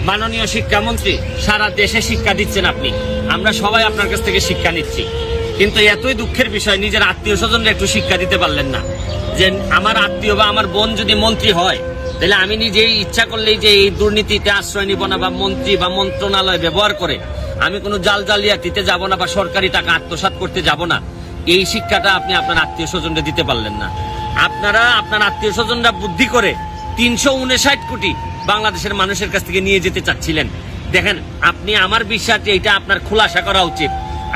মাননীয় শিক্ষামন্ত্রী, সারা দেশে শিক্ষা দিচ্ছেন আপনি, আমরা সবাই আপনার কাছ থেকে শিক্ষা নিচ্ছি, কিন্তু এতই দুঃখের বিষয় নিজের আত্মীয় স্বজনরা একটু শিক্ষা দিতে পারলেন না। যে আমার আত্মীয় বা আমার বোন যদি মন্ত্রী হয়, তাহলে আমি নিজেই ইচ্ছা করলেই যে এই দুর্নীতিতে আশ্রয় নিব না, বা মন্ত্রী বা মন্ত্রণালয় ব্যবহার করে আমি কোনো জালিয়াতিতে যাব না, বা সরকারি টাকা আত্মসাৎ করতে যাব না, এই শিক্ষাটা আপনি আপনার আত্মীয় স্বজনরা দিতে পারলেন না। আপনারা আপনার আত্মীয় স্বজনরা বুদ্ধি করে 359 কোটি বাংলাদেশের মানুষের কাছ থেকে নিয়ে যেতে চাচ্ছিলেন। দেখেন, আপনি, আমার বিশ্বাস এটা আপনার খোলাসা করা উচিত।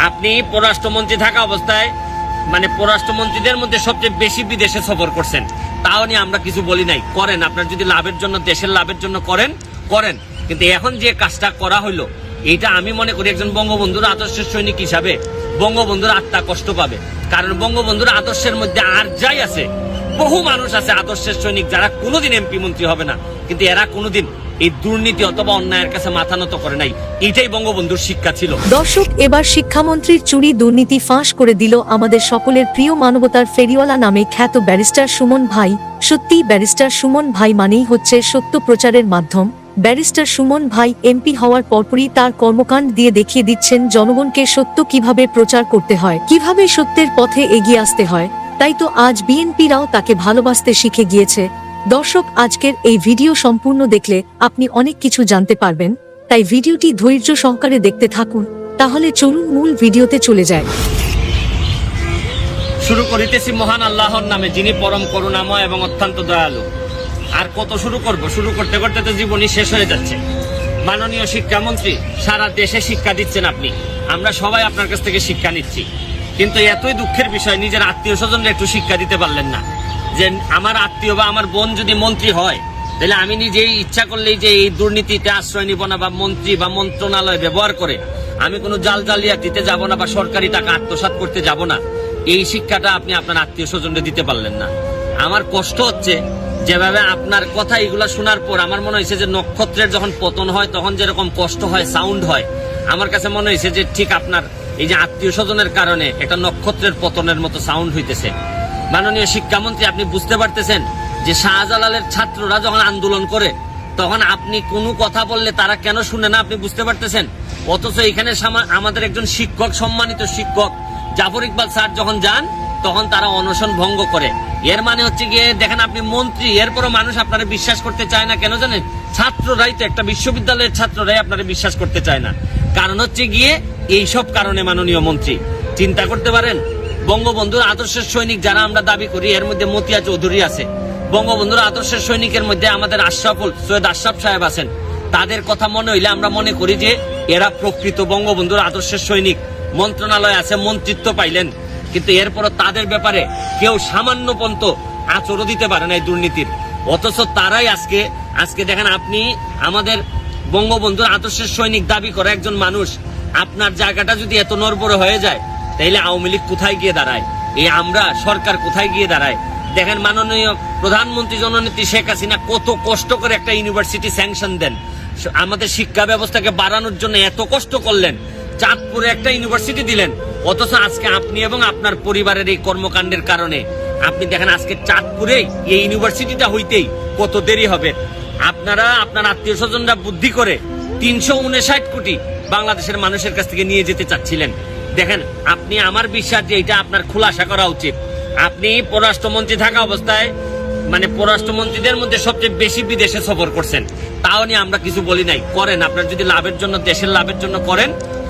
আপনি পররাষ্ট্রমন্ত্রী থাকা অবস্থায় পররাষ্ট্রমন্ত্রীদের মধ্যে সবচেয়ে বেশি বিদেশে সফর করছেন, তাও নিয়ে আমরা কিছু বলি নাই। করেন, আপনার যদি লাভের জন্য, দেশের লাভের জন্য করেন, কিন্তু এখন যে কাজটা করা হইলো, এইটা আমি মনে করি একজন বঙ্গবন্ধুর আদর্শের সৈনিক হিসাবে বঙ্গবন্ধুর আত্মা কষ্ট পাবে। কারণ বঙ্গবন্ধুর আদর্শের মধ্যে আর যাই আছে, বহু মানুষ আছে আদর্শের সৈনিক যারা কোনোদিন এমপি মন্ত্রী হবে না, কিন্তু এরা কোনোদিন এই দুর্নীতি অথবা অন্যায়ের কাছে মাথা নত করে নাই। এটাই বঙ্গবন্ধুর শিক্ষা ছিল। দর্শক, এবার শিক্ষামন্ত্রীর চুরি দুর্নীতি ফাঁস করে দিল আমাদের সকলের প্রিয় মানবতার ফেরিওয়ালা নামে খ্যাত ব্যারিস্টার সুমন ভাই। সত্যি ব্যারিস্টার সুমন ভাই মানেই হচ্ছে সত্য প্রচারের মাধ্যম। ব্যারিস্টার সুমন ভাই এমপি হওয়ার পরপরই তার কর্মকাণ্ড দিয়ে দেখিয়ে দিচ্ছেন জনগণকে সত্য কিভাবে প্রচার করতে হয়, কিভাবে সত্যের পথে এগিয়ে আসতে হয়। তাই তো আজ বিএনপিরাও তাকে ভালোবাসতে শিখে গিয়েছে। দর্শক, আজকের এই ভিডিও সম্পূর্ণ দেখলে আপনি অনেক কিছু জানতে পারবেন, তাই ভিডিওটি ধৈর্য সহকারে দেখতে থাকুন। তাহলে চলুন মূল ভিডিওতে চলে যায়। শুরু করিতেছি মহান আল্লাহর নামে, যিনি পরম করুণাময় এবং অত্যন্ত দয়ালু। আর কত শুরু করব, শুরু করতে করতে তো জীবনই শেষ হয়ে যাচ্ছে। মাননীয় শিক্ষামন্ত্রী, সারা দেশে শিক্ষা দিচ্ছেন আপনি, আমরা সবাই আপনার কাছ থেকে শিক্ষা নিচ্ছি, কিন্তু এতই দুঃখের বিষয় নিজের আত্মীয় স্বজনরা একটু শিক্ষা দিতে পারলেন না। যে আমার আত্মীয় বা আমার বোন যদি মন্ত্রী হয়, তাহলে আমি নিজেই ইচ্ছা করলেই যে এই দুর্নীতিতে আশ্রয় নিব না, বা মন্ত্রী বা মন্ত্রণালয় ব্যবহার করে আমি কোনো জালিয়াতিতে যাব না, বা সরকারি টাকা আত্মসাৎ করতে যাব না, এই শিক্ষাটা আপনি আপনার আত্মীয় স্বজনরা দিতে পারলেন না। আমার কষ্ট হচ্ছে, যেভাবে আপনার কথা এগুলা শোনার পর আমার মনে হয়েছে যে নক্ষত্রের যখন পতন হয় তখন যেরকম কষ্ট হয়, সাউন্ড হয়, আমার কাছে মনে হয়েছে যে ঠিক আপনার এই যে আত্মীয় স্বজনের কারণে একটা নক্ষত্রের পতনের মতো সাউন্ড হইতেছে। মাননীয় শিক্ষামন্ত্রী, আপনি বুঝতে পারতেছেন যে শাহজালালের ছাত্ররা যখন আন্দোলন করে তখন আপনি কোনো কথা বললে তারা কেন শুনে না, আপনি বুঝতে পারতেছেন? অথচ এখানে আমাদের একজন শিক্ষক, সম্মানিত শিক্ষক জাফর ইকবাল স্যার যখন যান তখন তারা অনশন ভঙ্গ করে। এর মানে হচ্ছে গিয়ে, দেখেন আপনি মন্ত্রী, এরপরও মানুষ আপনারা বিশ্বাস করতে চায় না। কেন জানেন? ছাত্ররাই তো, একটা বিশ্ববিদ্যালয়ের ছাত্ররাই আপনারা বিশ্বাস করতে চায় না। কারণ হচ্ছে গিয়ে এইসব কারণে। মাননীয় মন্ত্রী, চিন্তা করতে পারেন, বঙ্গবন্ধুর আদর্শের সৈনিক যারা আমরা দাবি করি, এর মধ্যে মতিয়া চৌধুরী আছে। বঙ্গবন্ধুর আদর্শের সৈনিকের মধ্যে আমাদের সৈয়দ আশরাফ সাহেব আছেন। তাদের কথা মনে হইলে আমরা মনে করি যে এরা প্রকৃত বঙ্গবন্ধুর আদর্শের সৈনিক। মন্ত্রণালয় আছে, মন্ত্রিত্ব পাইলেন, কিন্তু এরপরও তাদের ব্যাপারে কেউ সামান্য পন্ত আচরণ দিতে পারে না এই দুর্নীতির। অথচ তারাই আজকে দেখেন, আপনি আমাদের বঙ্গবন্ধুর আদর্শের সৈনিক দাবি করা একজন মানুষ, আপনার জায়গাটা যদি এত নড়বড় হয়ে যায়, তাইলে আওয়ামী লীগ কোথায় গিয়ে দাঁড়ায়? এই আমরা সরকার কোথায় গিয়ে দাঁড়ায়? দেখেন, মাননীয় প্রধানমন্ত্রী জননেত্রী শেখ হাসিনা কত কষ্ট করে একটা ইউনিভার্সিটি স্যাংশন দেন, আমাদের শিক্ষা ব্যবস্থাকে বাড়ানোর জন্য এত কষ্ট করলেন, চাঁদপুরে একটা ইউনিভার্সিটি দিলেন। অথচ আজকে আপনি এবং আপনার পরিবারের এই কর্মকাণ্ডের কারণে আপনি দেখেন আজকে চাঁদপুরে এই ইউনিভার্সিটিটা হইতেই কত দেরি হবে। আপনারা আপনার আত্মীয় স্বজনরা বুদ্ধি করে 359 কোটি বাংলাদেশের মানুষের কাছ থেকে নিয়ে যেতে চাচ্ছিলেন। দেখেন, আপনি, আমার বিশ্বাস যে এটা আপনার খোলাসা করা উচিত। আপনি পররাষ্ট্রমন্ত্রী থাকা অবস্থায় পররাষ্ট্রমন্ত্রীদের মধ্যে সবচেয়ে বেশি বিদেশে সফর করছেন, তাও নিয়ে আমরা কিছু বলি নাই। করেন, আপনার যদি লাভের জন্য, দেশের লাভের জন্য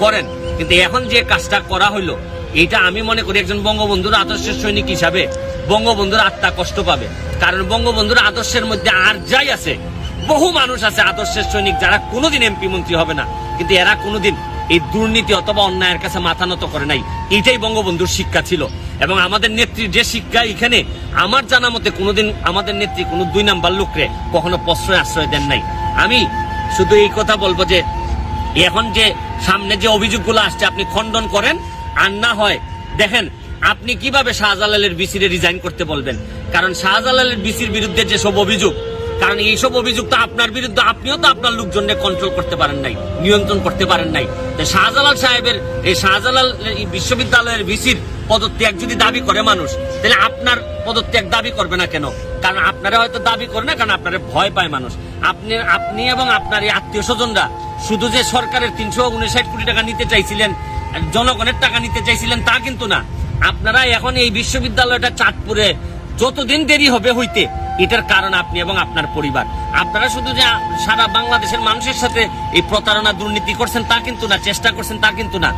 করেন, কিন্তু এখন যে কাজটা করা হইলো, এটা আমি মনে করি একজন বঙ্গবন্ধুর আদর্শের সৈনিক হিসাবে বঙ্গবন্ধুর আত্মা কষ্ট পাবে। কারণ বঙ্গবন্ধুর আদর্শের মধ্যে আর যাই আছে, বহু মানুষ আছে আদর্শের সৈনিক যারা কোনোদিন এমপি মন্ত্রী হবে না, কিন্তু এরা কোনোদিন এই দুর্নীতি অথবা অন্যায়ের কাছে মাথা নত করে নাই। এটাই বঙ্গবন্ধুর শিক্ষা ছিল। এবং আমাদের নেত্রীর যে শিক্ষা, এখানে আমার জানা মতে কোনোদিন আমাদের নেত্রী কোনো 2 নাম্বার লোকরে কখনো আশ্রয় দেন নাই। আমি শুধু এই কথা বলবো যে এখন যে সামনে যে অভিযোগগুলো আসছে আপনি খণ্ডন করেন, আর না হয় দেখেন আপনি কিভাবে শাহজালালের বিসিরে রিজাইন করতে বলবেন। কারণ শাহজালালের বিসির বিরুদ্ধে যেসব অভিযোগ, কারণ এইসব অভিযোগ তো আপনার বিরুদ্ধে, আপনিও তো আপনার লোকজনকে কন্ট্রোল করতে পারেন নাই, নিয়ন্ত্রণ করতে পারেন নাই। শাহজালাল সাহেবের এই শাহজালাল বিশ্ববিদ্যালয়ের ভিসির পদত্যাগ যদি দাবি করে মানুষ, তাহলে আপনার পদত্যাগ দাবি করবে না কেন? কারণ আপনারা হয়তো দাবি করে না, কারণ আপনারা ভয় পায় মানুষ। আপনি এবং আপনার এই আত্মীয় স্বজনরা শুধু যে সরকারের 359 কোটি টাকা নিতে চাইছিলেন, জনগণের টাকা নিতে চাইছিলেন, তা কিন্তু না। আপনারা এখন এই বিশ্ববিদ্যালয়টা চাঁদপুরে যতদিন দেরি হবে হইতে, এটার কারণ আপনি এবং আপনার পরিবার। আপনারা শুধু যে সারা বাংলাদেশের মানুষের সাথে এই প্রতারণা দুর্নীতি করছেন তা কিন্তু না, চেষ্টা করছেন তা কিন্তু না।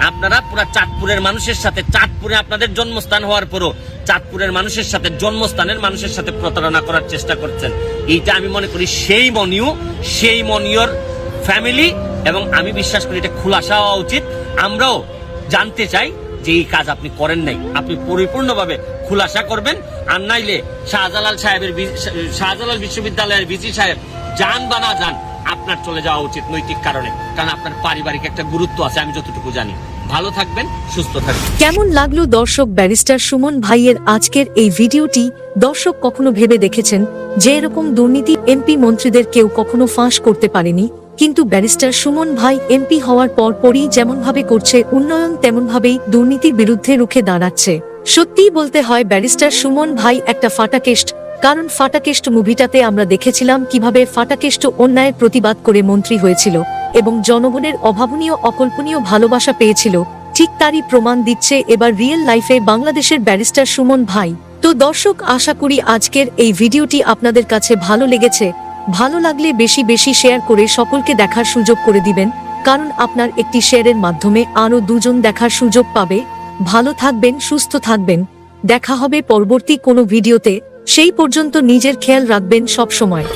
আপনারা পুরা চাঁদপুরের মানুষের সাথে, চাঁদপুরে আপনাদের জন্মস্থান হওয়ার পরও চাঁদপুরের মানুষের সাথে, জন্মস্থানের মানুষের সাথে প্রতারণা করার চেষ্টা করছেন। এইটা আমি মনে করি সেই মনিয়র ফ্যামিলি, এবং আমি বিশ্বাস করি এটা খুলাসা হওয়া উচিত। আমরাও জানতে চাই যে এই কাজ আপনি করেন নাই, আপনি পরিপূর্ণভাবে খুলাসা করবেন। আর নাইলে শাহজালাল বিশ্ববিদ্যালয়ের ভিসি সাহেব যান বা না যান, আপনার চলে যাওয়া উচিত নৈতিক কারণে, কারণ আপনার পারিবারিক একটা গুরুত্ব আছে, আমি যতটুকু জানি। ভালো থাকবেন, সুস্থ থাকবেন। কেমন লাগলো দর্শক ব্যারিস্টার সুমন ভাইয়ের আজকের এই ভিডিওটি? দর্শক কখনো ভেবে দেখেছেন যে এরকম দুর্নীতি এমপি মন্ত্রীদের কেউ কখনো ফাঁস করতে পারেনি? কিন্তু ব্যারিস্টার সুমন ভাই এমপি হওয়ার পরই যেমন ভাবে করছে উন্নয়ন, তেমন ভাবেই দুর্নীতির বিরুদ্ধে রুখে দাঁড়াচ্ছে। সত্যিই বলতে হয় ব্যারিস্টার সুমন ভাই একটা ফাটাকেষ্ট। কারণ ফাটাকেষ্ট মুভিটাতে আমরা দেখেছিলাম কিভাবে ফাটাকেষ্ট অন্যায়ের প্রতিবাদ করে মন্ত্রী হয়েছিল এবং জনগণের অভাবনীয় অকল্পনীয় ভালোবাসা পেয়েছিল। ঠিক তারই প্রমাণ দিচ্ছে এবার রিয়েল লাইফে বাংলাদেশের ব্যারিস্টার সুমন ভাই। তো দর্শক, আশা করি আজকের এই ভিডিওটি আপনাদের কাছে ভালো লেগেছে। ভালো লাগলে বেশি বেশি শেয়ার করে সকলকে দেখার সুযোগ করে দিবেন, কারণ আপনার একটি শেয়ারের মাধ্যমে আরো দুজন দেখার সুযোগ পাবে। ভালো থাকবেন, সুস্থ থাকবেন। দেখা হবে পরবর্তী কোনো ভিডিওতে। সেই পর্যন্ত নিজের খেয়াল রাখবেন সব সময়।